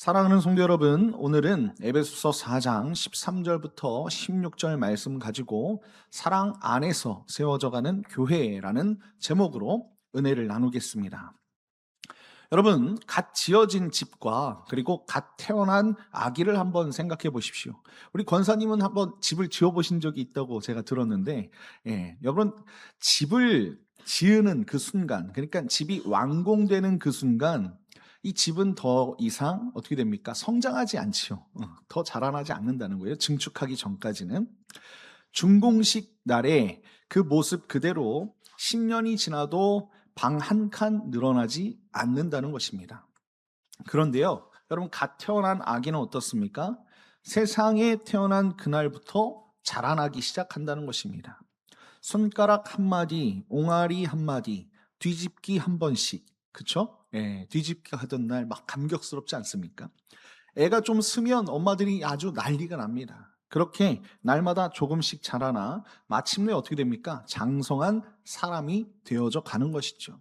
사랑하는 성도 여러분, 오늘은 에베소서 4장 13절부터 16절 말씀 가지고 사랑 안에서 세워져가는 교회라는 제목으로 은혜를 나누겠습니다. 여러분, 갓 지어진 집과 그리고 갓 태어난 아기를 한번 생각해 보십시오. 우리 권사님은 한번 집을 지어 보신 적이 있다고 제가 들었는데, 여러분, 집을 지으는 그 순간, 그러니까 집이 완공되는 그 순간, 이 집은 더 이상 어떻게 됩니까? 성장하지 않지요. 더 자라나지 않는다는 거예요. 증축하기 전까지는. 준공식 날에 그 모습 그대로 10년이 지나도 방 한 칸 늘어나지 않는다는 것입니다. 그런데요, 여러분, 갓 태어난 아기는 어떻습니까? 세상에 태어난 그날부터 자라나기 시작한다는 것입니다. 손가락 한 마디, 옹알이 한 마디, 뒤집기 한 번씩, 그쵸? 뒤집기 하던 날 막 감격스럽지 않습니까? 애가 좀 스면 엄마들이 아주 난리가 납니다. 그렇게 날마다 조금씩 자라나 마침내 어떻게 됩니까? 장성한 사람이 되어져 가는 것이죠.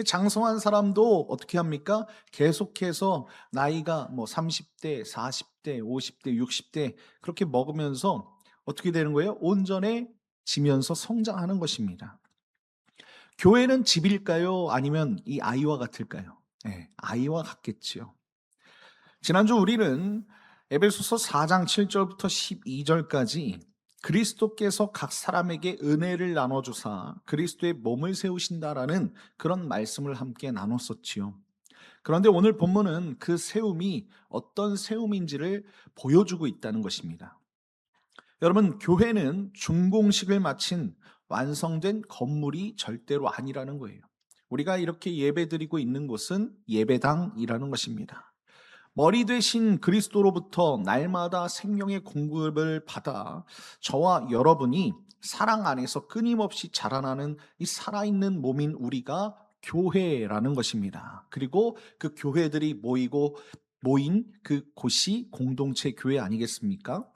장성한 사람도 어떻게 합니까? 계속해서 나이가 뭐 30대, 40대, 50대, 60대 그렇게 먹으면서 어떻게 되는 거예요? 온전해지면서 성장하는 것입니다. 교회는 집일까요? 아니면 이 아이와 같을까요? 아이와 같겠지요. 지난주 우리는 에베소서 4장 7절부터 12절까지 그리스도께서 각 사람에게 은혜를 나눠주사 그리스도의 몸을 세우신다라는 그런 말씀을 함께 나눴었지요. 그런데 오늘 본문은 그 세움이 어떤 세움인지를 보여주고 있다는 것입니다. 여러분, 교회는 준공식을 마친 완성된 건물이 절대로 아니라는 거예요. 우리가 이렇게 예배드리고 있는 곳은 예배당이라는 것입니다. 머리 되신 그리스도로부터 날마다 생명의 공급을 받아 저와 여러분이 사랑 안에서 끊임없이 자라나는 이 살아있는 몸인 우리가 교회라는 것입니다. 그리고 그 교회들이 모인 그 곳이 공동체 교회 아니겠습니까?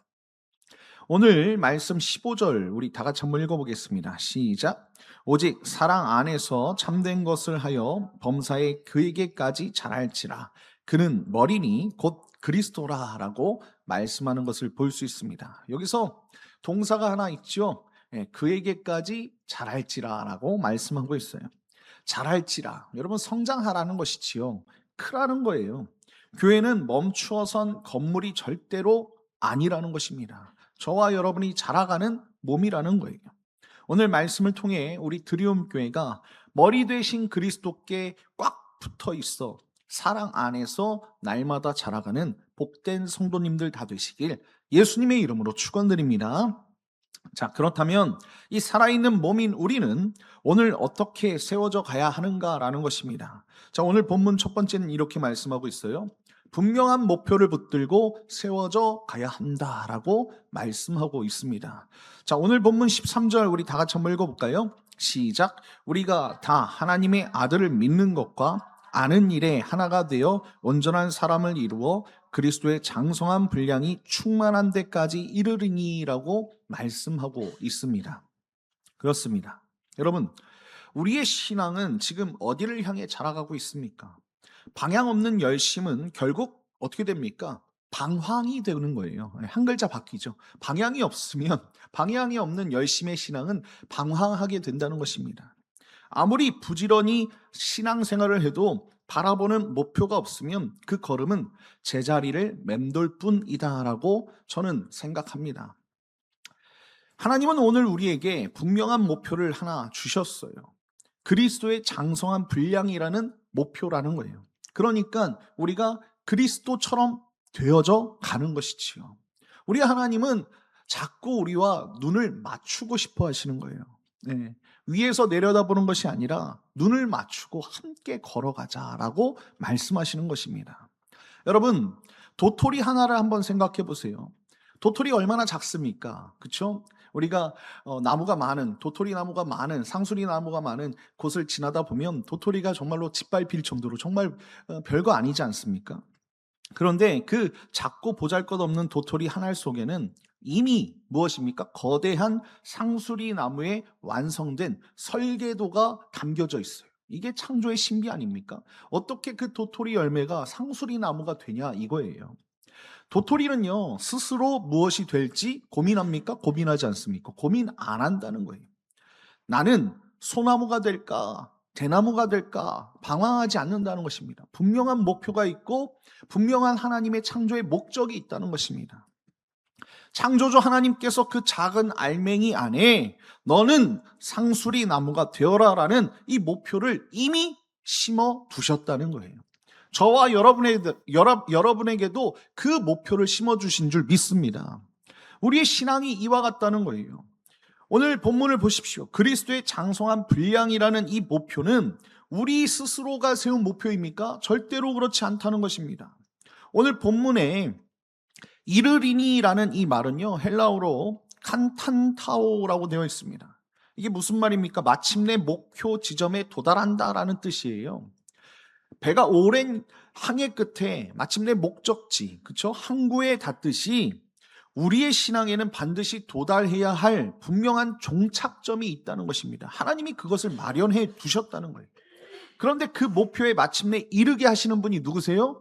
오늘 말씀 15절 우리 다 같이 한번 읽어보겠습니다. 시작. 오직 사랑 안에서 참된 것을 하여 범사에 그에게까지 자랄지라. 그는 머리니 곧 그리스도라라고 말씀하는 것을 볼 수 있습니다. 여기서 동사가 하나 있죠. 그에게까지 자랄지라라고 말씀하고 있어요. 자랄지라. 여러분, 성장하라는 것이지요. 크라는 거예요. 교회는 멈추어선 건물이 절대로 아니라는 것입니다. 저와 여러분이 자라가는 몸이라는 거예요. 오늘 말씀을 통해 우리 드리움 교회가 머리 되신 그리스도께 꽉 붙어 있어 사랑 안에서 날마다 자라가는 복된 성도님들 다 되시길 예수님의 이름으로 축원드립니다. 자, 그렇다면 이 살아있는 몸인 우리는 오늘 어떻게 세워져 가야 하는가라는 것입니다. 자, 오늘 본문 첫 번째는 이렇게 말씀하고 있어요. 분명한 목표를 붙들고 세워져 가야 한다라고 말씀하고 있습니다. 자, 오늘 본문 13절 우리 다 같이 한번 읽어볼까요? 시작. 우리가 다 하나님의 아들을 믿는 것과 아는 일에 하나가 되어 온전한 사람을 이루어 그리스도의 장성한 분량이 충만한 데까지 이르리니라고 말씀하고 있습니다. 그렇습니다. 여러분, 우리의 신앙은 지금 어디를 향해 자라가고 있습니까? 방향 없는 열심은 결국 어떻게 됩니까? 방황이 되는 거예요. 한 글자 바뀌죠. 방향이 없으면, 방향이 없는 열심의 신앙은 방황하게 된다는 것입니다. 아무리 부지런히 신앙생활을 해도 바라보는 목표가 없으면 그 걸음은 제자리를 맴돌 뿐이다라고 저는 생각합니다. 하나님은 오늘 우리에게 분명한 목표를 하나 주셨어요. 그리스도의 장성한 분량이라는 목표라는 거예요. 그러니까 우리가 그리스도처럼 되어져 가는 것이지요. 우리 하나님은 자꾸 우리와 눈을 맞추고 싶어 하시는 거예요. 위에서 내려다보는 것이 아니라 눈을 맞추고 함께 걸어가자라고 말씀하시는 것입니다. 여러분, 도토리 하나를 한번 생각해 보세요. 도토리 얼마나 작습니까? 그렇죠? 우리가 나무가 많은, 도토리 나무가 많은, 상수리 나무가 많은 곳을 지나다 보면 도토리가 정말로 짓밟힐 정도로 정말 별거 아니지 않습니까? 그런데 그 작고 보잘것없는 도토리 한 알 속에는 이미 무엇입니까? 거대한 상수리 나무의 완성된 설계도가 담겨져 있어요. 이게 창조의 신비 아닙니까? 어떻게 그 도토리 열매가 상수리 나무가 되냐 이거예요. 도토리는요, 스스로 무엇이 될지 고민합니까? 고민하지 않습니까? 고민 안 한다는 거예요. 나는 소나무가 될까? 대나무가 될까? 방황하지 않는다는 것입니다. 분명한 목표가 있고 분명한 하나님의 창조의 목적이 있다는 것입니다. 창조주 하나님께서 그 작은 알맹이 안에 너는 상수리 나무가 되어라라는 이 목표를 이미 심어 두셨다는 거예요. 저와 여러분에게도 그 목표를 심어 주신 줄 믿습니다. 우리의 신앙이 이와 같다는 거예요. 오늘 본문을 보십시오. 그리스도의 장성한 분량이라는 이 목표는 우리 스스로가 세운 목표입니까? 절대로 그렇지 않다는 것입니다. 오늘 본문에 이르리니라는 이 말은요, 헬라어로 칸탄타오라고 되어 있습니다. 이게 무슨 말입니까? 마침내 목표 지점에 도달한다라는 뜻이에요. 배가 오랜 항해 끝에 마침내 목적지, 그쵸? 항구에 닿듯이 우리의 신앙에는 반드시 도달해야 할 분명한 종착점이 있다는 것입니다. 하나님이 그것을 마련해 두셨다는 거예요. 그런데 그 목표에 마침내 이르게 하시는 분이 누구세요?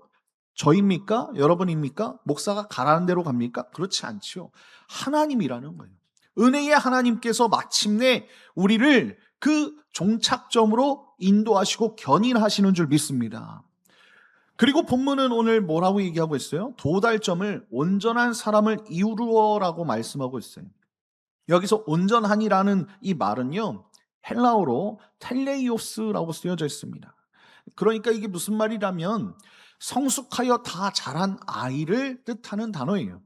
저입니까? 여러분입니까? 목사가 가라는 대로 갑니까? 그렇지 않지요. 하나님이라는 거예요. 은혜의 하나님께서 마침내 우리를 그 종착점으로 인도하시고 견인하시는 줄 믿습니다. 그리고 본문은 오늘 뭐라고 얘기하고 있어요? 도달점을 온전한 사람을 이루어라고 말씀하고 있어요. 여기서 온전한이라는 이 말은요, 헬라어로 텔레이오스라고 쓰여져 있습니다. 그러니까 이게 무슨 말이라면 성숙하여 다 자란 아이를 뜻하는 단어예요.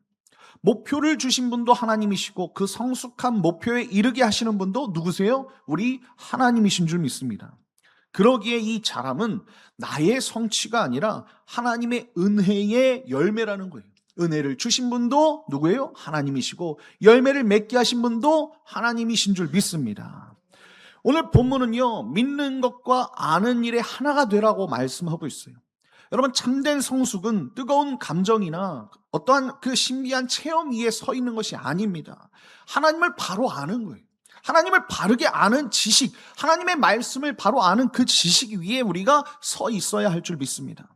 목표를 주신 분도 하나님이시고 그 성숙한 목표에 이르게 하시는 분도 누구세요? 우리 하나님이신 줄 믿습니다. 그러기에 이 자람은 나의 성취가 아니라 하나님의 은혜의 열매라는 거예요. 은혜를 주신 분도 누구예요? 하나님이시고 열매를 맺게 하신 분도 하나님이신 줄 믿습니다. 오늘 본문은요, 믿는 것과 아는 일의 하나가 되라고 말씀하고 있어요. 여러분, 참된 성숙은 뜨거운 감정이나 어떠한 그 신비한 체험 위에 서 있는 것이 아닙니다. 하나님을 바로 아는 거예요. 하나님을 바르게 아는 지식, 하나님의 말씀을 바로 아는 그 지식 위에 우리가 서 있어야 할 줄 믿습니다.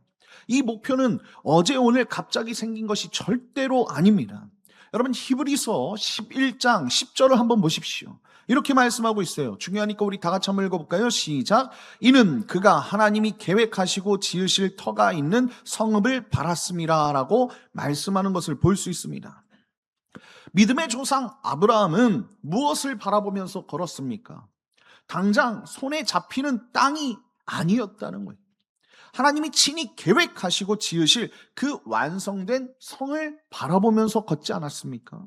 이 목표는 어제 오늘 갑자기 생긴 것이 절대로 아닙니다. 여러분, 히브리서 11장 10절을 한번 보십시오. 이렇게 말씀하고 있어요. 중요하니까 우리 다 같이 한번 읽어볼까요? 시작. 이는 그가 하나님이 계획하시고 지으실 터가 있는 성읍을 바랐음이라 라고 말씀하는 것을 볼 수 있습니다. 믿음의 조상 아브라함은 무엇을 바라보면서 걸었습니까? 당장 손에 잡히는 땅이 아니었다는 거예요. 하나님이 친히 계획하시고 지으실 그 완성된 성을 바라보면서 걷지 않았습니까?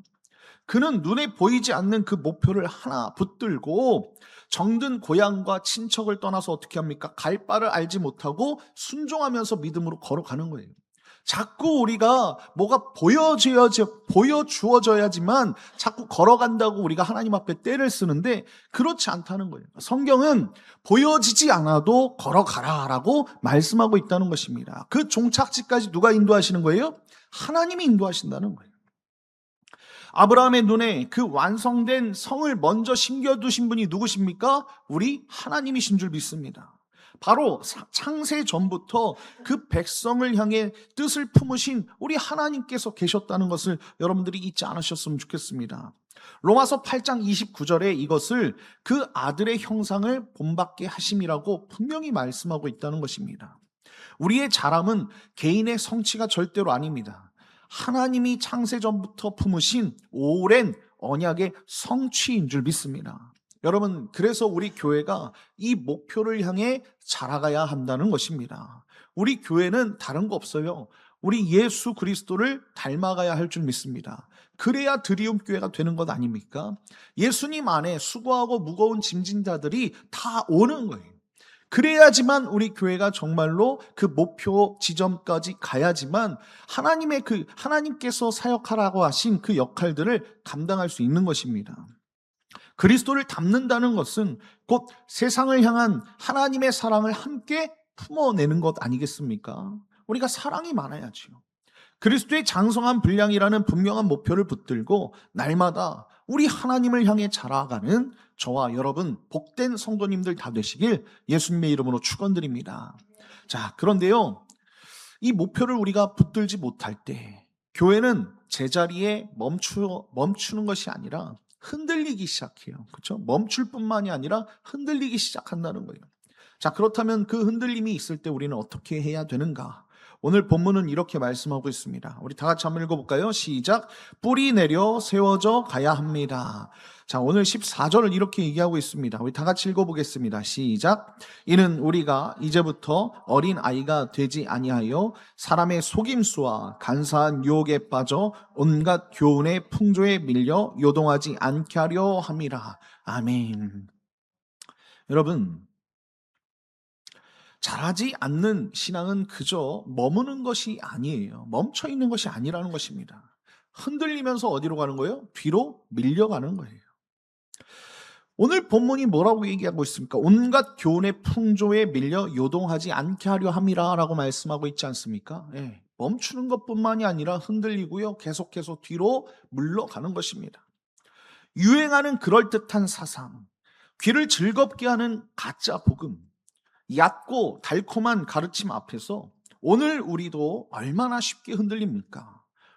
그는 눈에 보이지 않는 그 목표를 하나 붙들고 정든 고향과 친척을 떠나서 어떻게 합니까? 갈 바를 알지 못하고 순종하면서 믿음으로 걸어가는 거예요. 자꾸 우리가 뭐가 보여주어져야지만 자꾸 걸어간다고 우리가 하나님 앞에 떼를 쓰는데 그렇지 않다는 거예요. 성경은 보여지지 않아도 걸어가라라고 말씀하고 있다는 것입니다. 그 종착지까지 누가 인도하시는 거예요? 하나님이 인도하신다는 거예요. 아브라함의 눈에 그 완성된 성을 먼저 심겨두신 분이 누구십니까? 우리 하나님이신 줄 믿습니다. 바로 창세 전부터 그 백성을 향해 뜻을 품으신 우리 하나님께서 계셨다는 것을 여러분들이 잊지 않으셨으면 좋겠습니다. 로마서 8장 29절에 이것을 그 아들의 형상을 본받게 하심이라고 분명히 말씀하고 있다는 것입니다. 우리의 자람은 개인의 성취가 절대로 아닙니다. 하나님이 창세 전부터 품으신 오랜 언약의 성취인 줄 믿습니다. 여러분, 그래서 우리 교회가 이 목표를 향해 자라가야 한다는 것입니다. 우리 교회는 다른 거 없어요. 우리 예수 그리스도를 닮아가야 할 줄 믿습니다. 그래야 드리움 교회가 되는 것 아닙니까? 예수님 안에 수고하고 무거운 짐진 자들이 다 오는 거예요. 그래야지만 우리 교회가 정말로 그 목표 지점까지 가야지만 하나님께서 사역하라고 하신 그 역할들을 감당할 수 있는 것입니다. 그리스도를 닮는다는 것은 곧 세상을 향한 하나님의 사랑을 함께 품어내는 것 아니겠습니까? 우리가 사랑이 많아야지요. 그리스도의 장성한 분량이라는 분명한 목표를 붙들고 날마다 우리 하나님을 향해 자라가는 저와 여러분 복된 성도님들 다 되시길 예수님의 이름으로 축원드립니다. 자, 그런데요, 이 목표를 우리가 붙들지 못할 때 교회는 제자리에 멈추는 것이 아니라 흔들리기 시작해요. 그렇죠? 멈출 뿐만이 아니라 흔들리기 시작한다는 거예요. 자, 그렇다면 그 흔들림이 있을 때 우리는 어떻게 해야 되는가? 오늘 본문은 이렇게 말씀하고 있습니다. 우리 다 같이 한번 읽어볼까요? 시작. 뿌리 내려 세워져 가야 합니다. 자, 오늘 14절을 이렇게 얘기하고 있습니다. 우리 다 같이 읽어보겠습니다. 시작. 이는 우리가 이제부터 어린 아이가 되지 아니하여 사람의 속임수와 간사한 유혹에 빠져 온갖 교훈의 풍조에 밀려 요동하지 않게 하려 함이라. 아멘. 여러분, 잘하지 않는 신앙은 그저 머무는 것이 아니에요. 멈춰 있는 것이 아니라는 것입니다. 흔들리면서 어디로 가는 거예요? 뒤로 밀려가는 거예요. 오늘 본문이 뭐라고 얘기하고 있습니까? 온갖 교훈의 풍조에 밀려 요동하지 않게 하려 함이라 라고 말씀하고 있지 않습니까? 예, 멈추는 것뿐만이 아니라 흔들리고요, 계속해서 뒤로 물러가는 것입니다. 유행하는 그럴듯한 사상, 귀를 즐겁게 하는 가짜 복음, 얕고 달콤한 가르침 앞에서 오늘 우리도 얼마나 쉽게 흔들립니까?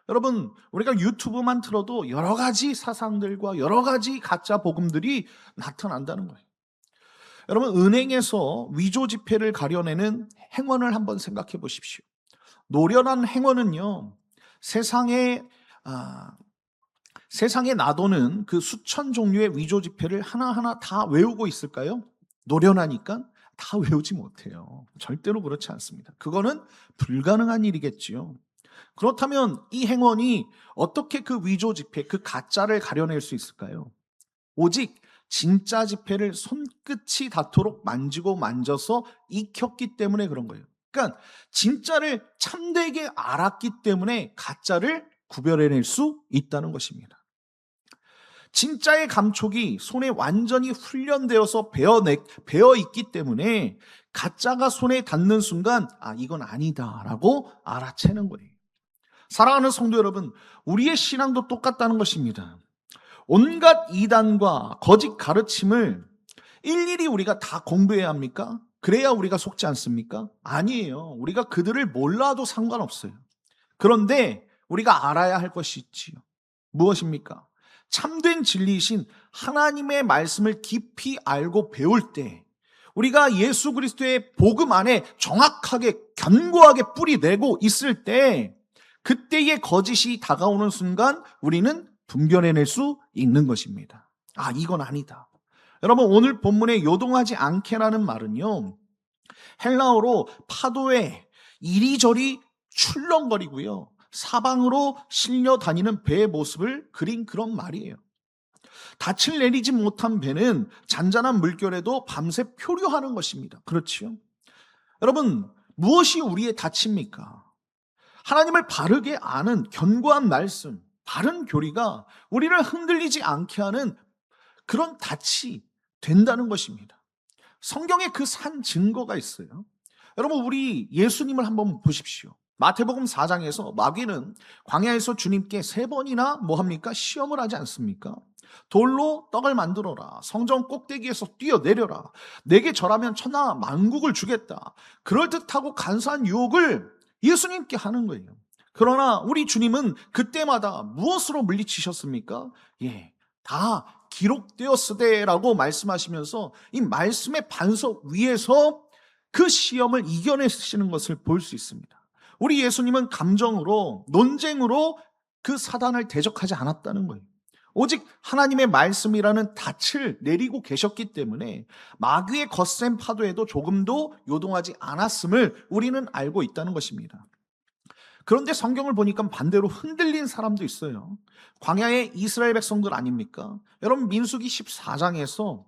여러분, 우리가 유튜브만 틀어도 여러 가지 사상들과 여러 가지 가짜 복음들이 나타난다는 거예요. 여러분, 은행에서 위조 지폐를 가려내는 행원을 한번 생각해 보십시오. 노련한 행원은요, 세상에 놔도는 그 수천 종류의 위조 지폐를 하나하나 다 외우고 있을까요? 노련하니까 다 외우지 못해요. 절대로 그렇지 않습니다. 그거는 불가능한 일이겠지요. 그렇다면 이 행원이 어떻게 그 위조 지폐, 그 가짜를 가려낼 수 있을까요? 오직 진짜 지폐를 손끝이 닿도록 만지고 만져서 익혔기 때문에 그런 거예요. 그러니까 진짜를 참되게 알았기 때문에 가짜를 구별해낼 수 있다는 것입니다. 진짜의 감촉이 손에 완전히 훈련되어서 배어 있기 때문에 가짜가 손에 닿는 순간 이건 아니다라고 알아채는 거예요. 사랑하는 성도 여러분, 우리의 신앙도 똑같다는 것입니다. 온갖 이단과 거짓 가르침을 일일이 우리가 다 공부해야 합니까? 그래야 우리가 속지 않습니까? 아니에요. 우리가 그들을 몰라도 상관없어요. 그런데 우리가 알아야 할 것이 있지요. 무엇입니까? 참된 진리이신 하나님의 말씀을 깊이 알고 배울 때, 우리가 예수 그리스도의 복음 안에 정확하게 견고하게 뿌리내고 있을 때, 그때의 거짓이 다가오는 순간 우리는 분별해낼 수 있는 것입니다. 이건 아니다. 여러분, 오늘 본문에 요동하지 않게라는 말은요, 헬라어로 파도에 이리저리 출렁거리고요, 사방으로 실려 다니는 배의 모습을 그린 그런 말이에요. 닻을 내리지 못한 배는 잔잔한 물결에도 밤새 표류하는 것입니다. 그렇지요? 여러분, 무엇이 우리의 닻입니까? 하나님을 바르게 아는 견고한 말씀, 바른 교리가 우리를 흔들리지 않게 하는 그런 닻이 된다는 것입니다. 성경에 그 산 증거가 있어요. 여러분, 우리 예수님을 한번 보십시오. 마태복음 4장에서 마귀는 광야에서 주님께 3번이나 뭐합니까? 시험을 하지 않습니까? 돌로 떡을 만들어라. 성전 꼭대기에서 뛰어내려라. 내게 절하면 천하 만국을 주겠다. 그럴듯하고 간사한 유혹을 예수님께 하는 거예요. 그러나 우리 주님은 그때마다 무엇으로 물리치셨습니까? 다 기록되었으되라고 말씀하시면서 이 말씀의 반석 위에서 그 시험을 이겨내시는 것을 볼 수 있습니다. 우리 예수님은 감정으로, 논쟁으로 그 사단을 대적하지 않았다는 거예요. 오직 하나님의 말씀이라는 닻을 내리고 계셨기 때문에 마귀의 거센 파도에도 조금도 요동하지 않았음을 우리는 알고 있다는 것입니다. 그런데 성경을 보니까 반대로 흔들린 사람도 있어요. 광야의 이스라엘 백성들 아닙니까? 여러분, 민수기 14장에서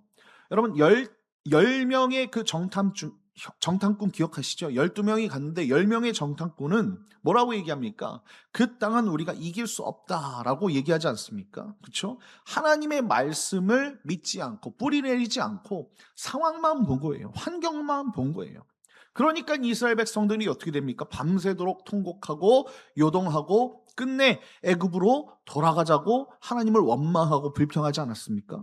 여러분 10명의 그 정탐꾼 기억하시죠? 12명이 갔는데 10명의 정탐꾼은 뭐라고 얘기합니까? 그 땅은 우리가 이길 수 없다라고 얘기하지 않습니까? 그렇죠? 하나님의 말씀을 믿지 않고 뿌리내리지 않고 상황만 본 거예요. 환경만 본 거예요. 그러니까 이스라엘 백성들이 어떻게 됩니까? 밤새도록 통곡하고 요동하고 끝내 애굽으로 돌아가자고 하나님을 원망하고 불평하지 않았습니까?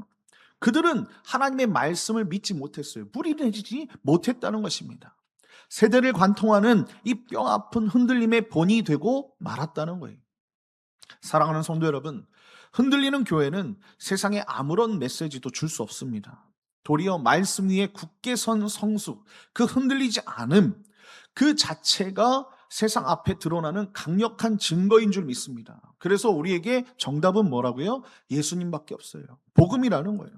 그들은 하나님의 말씀을 믿지 못했어요. 뿌리내지 못했다는 것입니다. 세대를 관통하는 이 뼈아픈 흔들림의 본이 되고 말았다는 거예요. 사랑하는 성도 여러분, 흔들리는 교회는 세상에 아무런 메시지도 줄 수 없습니다. 도리어 말씀 위에 굳게 선 성수, 그 흔들리지 않음, 그 자체가 세상 앞에 드러나는 강력한 증거인 줄 믿습니다. 그래서 우리에게 정답은 뭐라고요? 예수님밖에 없어요. 복음이라는 거예요.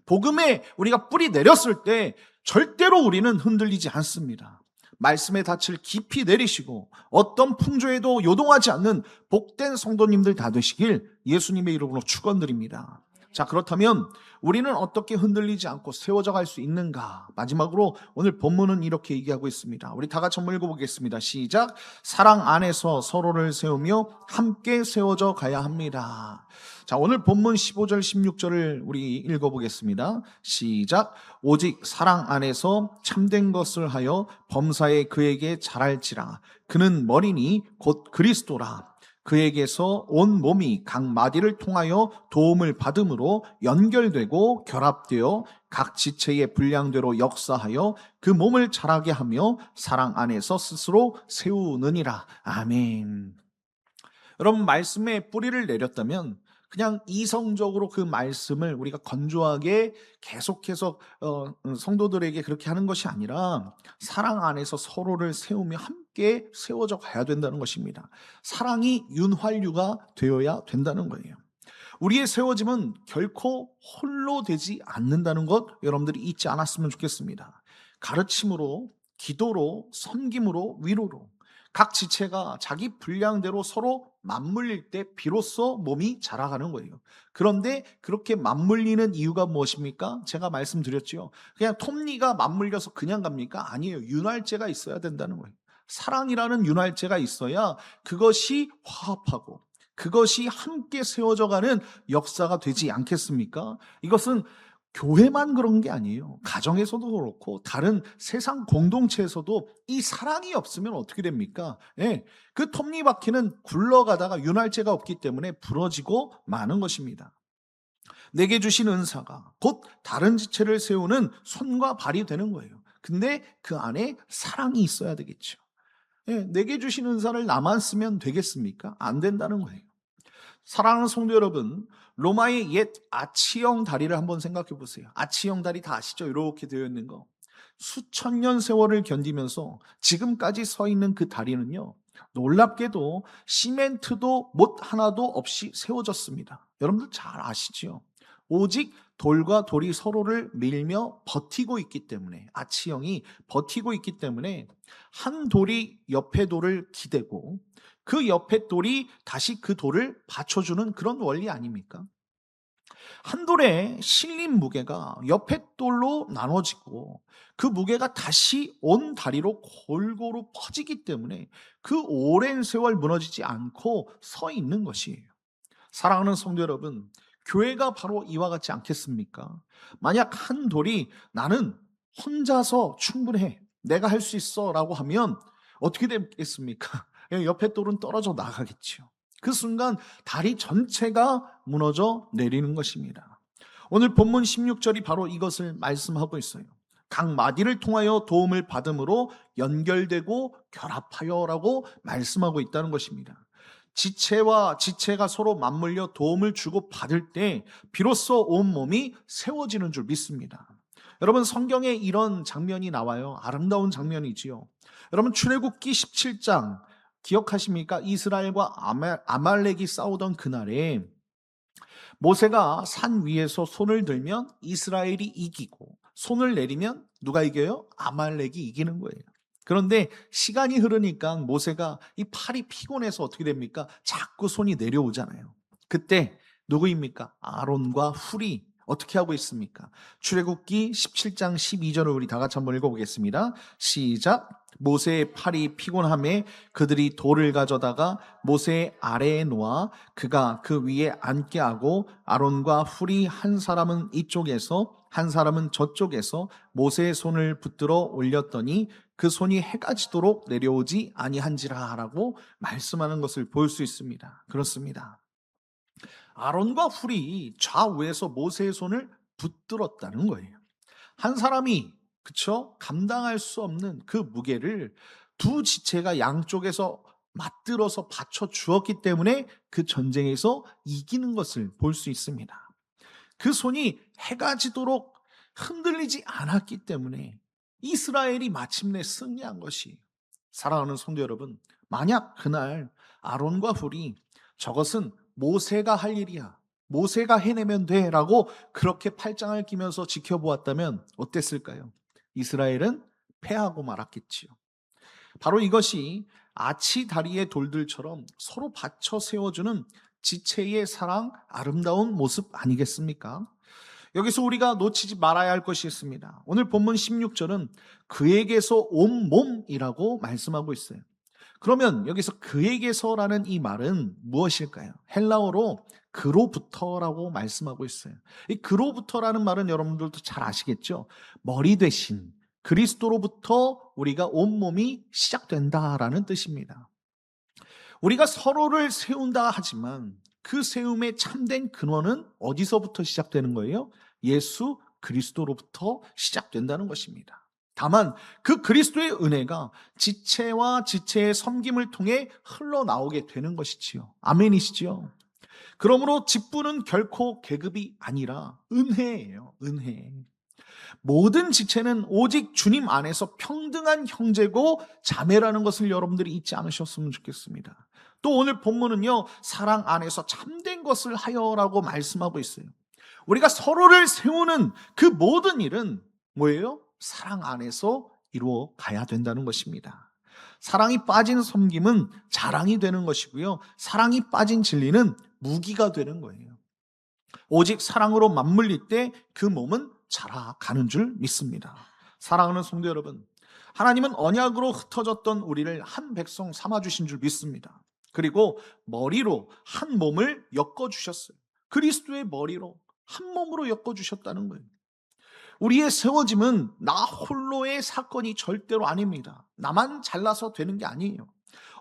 복음에 우리가 뿌리 내렸을 때 절대로 우리는 흔들리지 않습니다. 말씀의 닻을 깊이 내리시고 어떤 풍조에도 요동하지 않는 복된 성도님들 다 되시길 예수님의 이름으로 축원드립니다. 자, 그렇다면 우리는 어떻게 흔들리지 않고 세워져 갈 수 있는가? 마지막으로 오늘 본문은 이렇게 얘기하고 있습니다. 우리 다 같이 한번 읽어보겠습니다. 시작. 사랑 안에서 서로를 세우며 함께 세워져 가야 합니다. 자, 오늘 본문 15절 16절을 우리 읽어보겠습니다. 시작. 오직 사랑 안에서 참된 것을 하여 범사에 그에게 잘할지라. 그는 머리니 곧 그리스도라. 그에게서 온 몸이 각 마디를 통하여 도움을 받음으로 연결되고 결합되어 각 지체의 분량대로 역사하여 그 몸을 자라게 하며 사랑 안에서 스스로 세우느니라. 아멘. 여러분, 말씀에 뿌리를 내렸다면 그냥 이성적으로 그 말씀을 우리가 건조하게 계속해서 성도들에게 그렇게 하는 것이 아니라 사랑 안에서 서로를 세우며 함께 세워져 가야 된다는 것입니다. 사랑이 윤활유가 되어야 된다는 거예요. 우리의 세워짐은 결코 홀로 되지 않는다는 것 여러분들이 잊지 않았으면 좋겠습니다. 가르침으로, 기도로, 섬김으로, 위로로 각 지체가 자기 분량대로 서로 맞물릴 때 비로소 몸이 자라가는 거예요. 그런데 그렇게 맞물리는 이유가 무엇입니까? 제가 말씀드렸죠. 그냥 톱니가 맞물려서 그냥 갑니까? 아니에요. 윤활제가 있어야 된다는 거예요. 사랑이라는 윤활제가 있어야 그것이 화합하고 그것이 함께 세워져가는 역사가 되지 않겠습니까? 이것은 교회만 그런 게 아니에요. 가정에서도 그렇고 다른 세상 공동체에서도 이 사랑이 없으면 어떻게 됩니까? 예, 그 톱니바퀴는 굴러가다가 윤활제가 없기 때문에 부러지고 마는 것입니다. 내게 주신 은사가 곧 다른 지체를 세우는 손과 발이 되는 거예요. 근데 그 안에 사랑이 있어야 되겠죠. 예, 내게 주신 은사를 나만 쓰면 되겠습니까? 안 된다는 거예요. 사랑하는 성도 여러분, 로마의 옛 아치형 다리를 한번 생각해 보세요. 아치형 다리 다 아시죠? 이렇게 되어 있는 거. 수천 년 세월을 견디면서 지금까지 서 있는 그 다리는요, 놀랍게도 시멘트도 못 하나도 없이 세워졌습니다. 여러분들 잘 아시죠? 오직 돌과 돌이 서로를 밀며 버티고 있기 때문에, 아치형이 버티고 있기 때문에 한 돌이 옆에 돌을 기대고 그 옆에 돌이 다시 그 돌을 받쳐주는 그런 원리 아닙니까? 한 돌에 실린 무게가 옆에 돌로 나눠지고 그 무게가 다시 온 다리로 골고루 퍼지기 때문에 그 오랜 세월 무너지지 않고 서 있는 것이에요. 사랑하는 성도 여러분, 교회가 바로 이와 같지 않겠습니까? 만약 한 돌이 나는 혼자서 충분해, 내가 할 수 있어 라고 하면 어떻게 되겠습니까? 옆에 돌은 떨어져 나가겠죠. 그 순간 다리 전체가 무너져 내리는 것입니다. 오늘 본문 16절이 바로 이것을 말씀하고 있어요. 각 마디를 통하여 도움을 받음으로 연결되고 결합하여라고 말씀하고 있다는 것입니다. 지체와 지체가 서로 맞물려 도움을 주고 받을 때 비로소 온 몸이 세워지는 줄 믿습니다. 여러분, 성경에 이런 장면이 나와요. 아름다운 장면이지요. 여러분, 출애굽기 17장 기억하십니까? 이스라엘과 아말렉이 싸우던 그날에 모세가 산 위에서 손을 들면 이스라엘이 이기고 손을 내리면 누가 이겨요? 아말렉이 이기는 거예요. 그런데 시간이 흐르니까 모세가 이 팔이 피곤해서 어떻게 됩니까? 자꾸 손이 내려오잖아요. 그때 누구입니까? 아론과 훌이 어떻게 하고 있습니까? 출애굽기 17장 12절을 우리 다 같이 한번 읽어보겠습니다. 시작. 모세의 팔이 피곤함에 그들이 돌을 가져다가 모세의 아래에 놓아 그가 그 위에 앉게 하고 아론과 훌이 한 사람은 이쪽에서 한 사람은 저쪽에서 모세의 손을 붙들어 올렸더니 그 손이 해가 지도록 내려오지 아니한지라라고 말씀하는 것을 볼 수 있습니다. 그렇습니다. 아론과 훌이 좌우에서 모세의 손을 붙들었다는 거예요. 한 사람이 그쵸? 감당할 수 없는 그 무게를 두 지체가 양쪽에서 맞들어서 받쳐 주었기 때문에 그 전쟁에서 이기는 것을 볼 수 있습니다. 그 손이 해가 지도록 흔들리지 않았기 때문에 이스라엘이 마침내 승리한 것이, 사랑하는 성도 여러분, 만약 그날 아론과 훌이 저것은 모세가 할 일이야, 모세가 해내면 돼 라고 그렇게 팔짱을 끼면서 지켜보았다면 어땠을까요? 이스라엘은 패하고 말았겠지요. 바로 이것이 아치 다리의 돌들처럼 서로 받쳐 세워주는 지체의 사랑, 아름다운 모습 아니겠습니까? 여기서 우리가 놓치지 말아야 할 것이 있습니다. 오늘 본문 16절은 그에게서 온 몸이라고 말씀하고 있어요. 그러면 여기서 그에게서라는 이 말은 무엇일까요? 헬라어로 그로부터라고 말씀하고 있어요. 이 그로부터라는 말은 여러분들도 잘 아시겠죠? 머리 대신 그리스도로부터 우리가 온몸이 시작된다라는 뜻입니다. 우리가 서로를 세운다 하지만 그 세움의 참된 근원은 어디서부터 시작되는 거예요? 예수 그리스도로부터 시작된다는 것입니다. 다만 그 그리스도의 은혜가 지체와 지체의 섬김을 통해 흘러나오게 되는 것이지요. 아멘이시죠? 그러므로 직분은 결코 계급이 아니라 은혜예요. 은혜. 모든 지체는 오직 주님 안에서 평등한 형제고 자매라는 것을 여러분들이 잊지 않으셨으면 좋겠습니다. 또 오늘 본문은요, 사랑 안에서 참된 것을 하여라고 말씀하고 있어요. 우리가 서로를 세우는 그 모든 일은 뭐예요? 사랑 안에서 이루어 가야 된다는 것입니다. 사랑이 빠진 섬김은 자랑이 되는 것이고요, 사랑이 빠진 진리는 무기가 되는 거예요. 오직 사랑으로 맞물릴 때 그 몸은 자라가는 줄 믿습니다. 사랑하는 성도 여러분, 하나님은 언약으로 흩어졌던 우리를 한 백성 삼아주신 줄 믿습니다. 그리고 머리로 한 몸을 엮어주셨어요. 그리스도의 머리로 한 몸으로 엮어주셨다는 거예요. 우리의 세워짐은 나 홀로의 사건이 절대로 아닙니다. 나만 잘나서 되는 게 아니에요.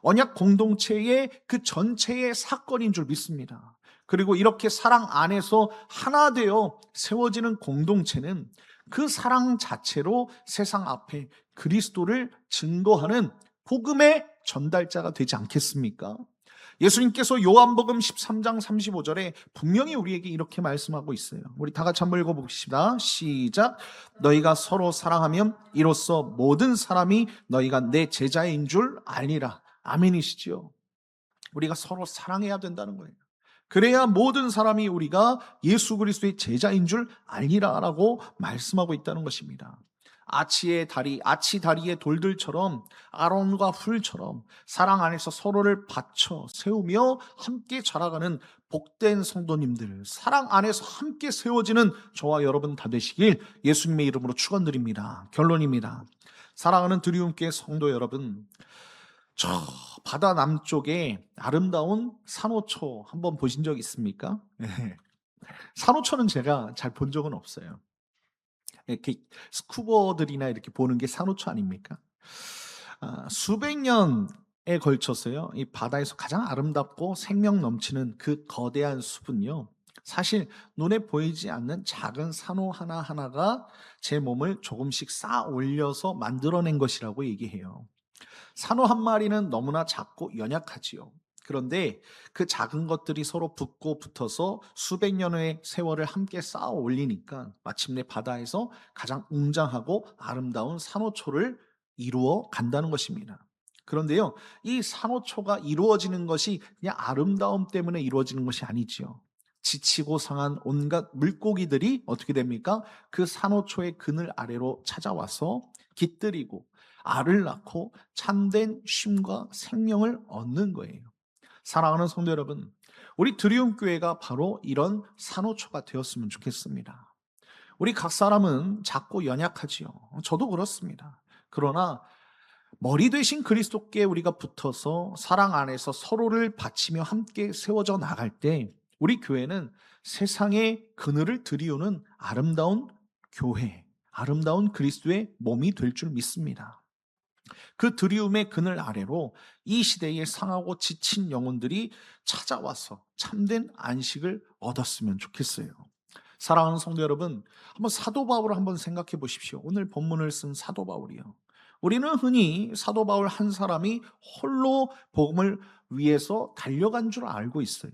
언약 공동체의 그 전체의 사건인 줄 믿습니다. 그리고 이렇게 사랑 안에서 하나 되어 세워지는 공동체는 그 사랑 자체로 세상 앞에 그리스도를 증거하는 복음의 전달자가 되지 않겠습니까? 예수님께서 요한복음 13장 35절에 분명히 우리에게 이렇게 말씀하고 있어요. 우리 다 같이 한번 읽어봅시다. 시작. 너희가 서로 사랑하면 이로써 모든 사람이 너희가 내 제자인 줄 알리라. 아멘이시죠? 우리가 서로 사랑해야 된다는 거예요. 그래야 모든 사람이 우리가 예수 그리스도의 제자인 줄 알리라라고 말씀하고 있다는 것입니다. 아치 다리의 돌들처럼 아론과 훌처럼 사랑 안에서 서로를 받쳐 세우며 함께 자라가는 복된 성도님들, 사랑 안에서 함께 세워지는 저와 여러분 다 되시길 예수님의 이름으로 축원드립니다. 결론입니다. 사랑하는 드리움교회 성도 여러분, 저 바다 남쪽에 아름다운 산호초 한번 보신 적 있습니까? 네. 산호초는 제가 잘 본 적은 없어요. 이렇게 스쿠버들이나 이렇게 보는 게 산호초 아닙니까? 수백 년에 걸쳐서요, 이 바다에서 가장 아름답고 생명 넘치는 그 거대한 숲은요, 사실 눈에 보이지 않는 작은 산호 하나하나가 제 몸을 조금씩 쌓아 올려서 만들어낸 것이라고 얘기해요. 산호 한 마리는 너무나 작고 연약하지요. 그런데 그 작은 것들이 서로 붙고 붙어서 수백 년의 세월을 함께 쌓아 올리니까 마침내 바다에서 가장 웅장하고 아름다운 산호초를 이루어 간다는 것입니다. 그런데요, 이 산호초가 이루어지는 것이 그냥 아름다움 때문에 이루어지는 것이 아니지요. 지치고 상한 온갖 물고기들이 어떻게 됩니까? 그 산호초의 그늘 아래로 찾아와서 깃들이고 알을 낳고 참된 쉼과 생명을 얻는 거예요. 사랑하는 성도 여러분, 우리 드리움 교회가 바로 이런 산호초가 되었으면 좋겠습니다. 우리 각 사람은 작고 연약하지요. 저도 그렇습니다. 그러나 머리 되신 그리스도께 우리가 붙어서 사랑 안에서 서로를 바치며 함께 세워져 나갈 때 우리 교회는 세상의 그늘을 들이우는 아름다운 교회, 아름다운 그리스도의 몸이 될 줄 믿습니다. 그 드리움의 그늘 아래로 이 시대에 상하고 지친 영혼들이 찾아와서 참된 안식을 얻었으면 좋겠어요. 사랑하는 성도 여러분, 한번 사도 바울을 한번 생각해 보십시오. 오늘 본문을 쓴 사도 바울이요. 우리는 흔히 사도 바울 한 사람이 홀로 복음을 위해서 달려간 줄 알고 있어요.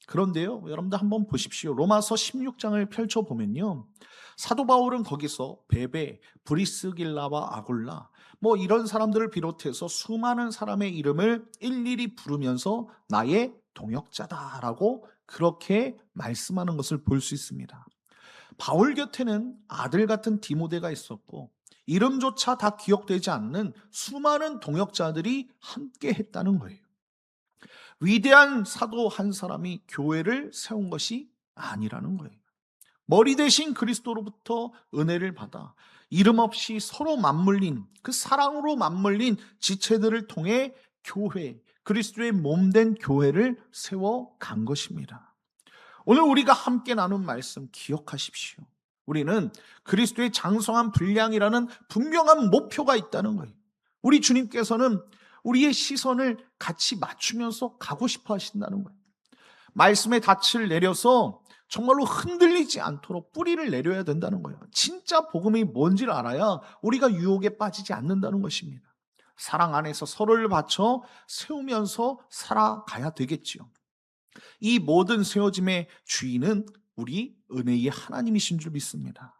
그런데요, 여러분들 한번 보십시오. 로마서 16장을 펼쳐보면요. 사도 바울은 거기서 베베, 브리스길라와 아굴라, 뭐 이런 사람들을 비롯해서 수많은 사람의 이름을 일일이 부르면서 나의 동역자다라고 그렇게 말씀하는 것을 볼 수 있습니다. 바울 곁에는 아들 같은 디모데가 있었고 이름조차 다 기억되지 않는 수많은 동역자들이 함께 했다는 거예요. 위대한 사도 한 사람이 교회를 세운 것이 아니라는 거예요. 머리 대신 그리스도로부터 은혜를 받아 이름 없이 서로 맞물린 그 사랑으로 맞물린 지체들을 통해 교회, 그리스도의 몸된 교회를 세워 간 것입니다. 오늘 우리가 함께 나눈 말씀 기억하십시오. 우리는 그리스도의 장성한 분량이라는 분명한 목표가 있다는 거예요. 우리 주님께서는 우리의 시선을 같이 맞추면서 가고 싶어 하신다는 거예요. 말씀의 닻을 내려서 정말로 흔들리지 않도록 뿌리를 내려야 된다는 거예요. 진짜 복음이 뭔지를 알아야 우리가 유혹에 빠지지 않는다는 것입니다. 사랑 안에서 서로를 받쳐 세우면서 살아가야 되겠지요. 이 모든 세워짐의 주인은 우리 은혜의 하나님이신 줄 믿습니다.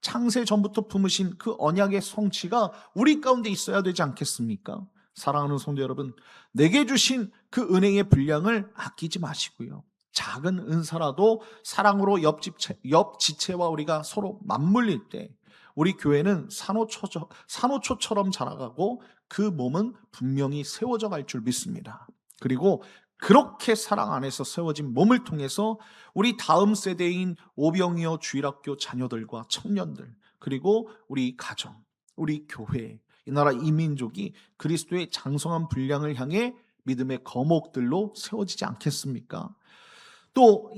창세 전부터 품으신 그 언약의 성취가 우리 가운데 있어야 되지 않겠습니까? 사랑하는 성도 여러분, 내게 주신 그 은혜의 분량을 아끼지 마시고요. 작은 은사라도 사랑으로 옆 지체와 우리가 서로 맞물릴 때 우리 교회는 산호초처럼 자라가고 그 몸은 분명히 세워져 갈 줄 믿습니다. 그리고 그렇게 사랑 안에서 세워진 몸을 통해서 우리 다음 세대인 오병이어 주일학교 자녀들과 청년들, 그리고 우리 가정, 우리 교회, 이 나라 이민족이 그리스도의 장성한 분량을 향해 믿음의 거목들로 세워지지 않겠습니까? 또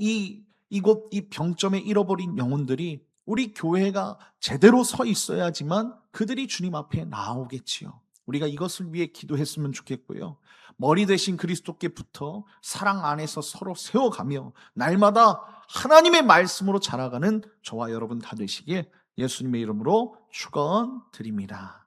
이곳 이 병점에 잃어버린 영혼들이 우리 교회가 제대로 서 있어야지만 그들이 주님 앞에 나오겠지요. 우리가 이것을 위해 기도했으면 좋겠고요. 머리 대신 그리스도께 붙어 사랑 안에서 서로 세워가며 날마다 하나님의 말씀으로 자라가는 저와 여러분 다 되시길 예수님의 이름으로 축원드립니다.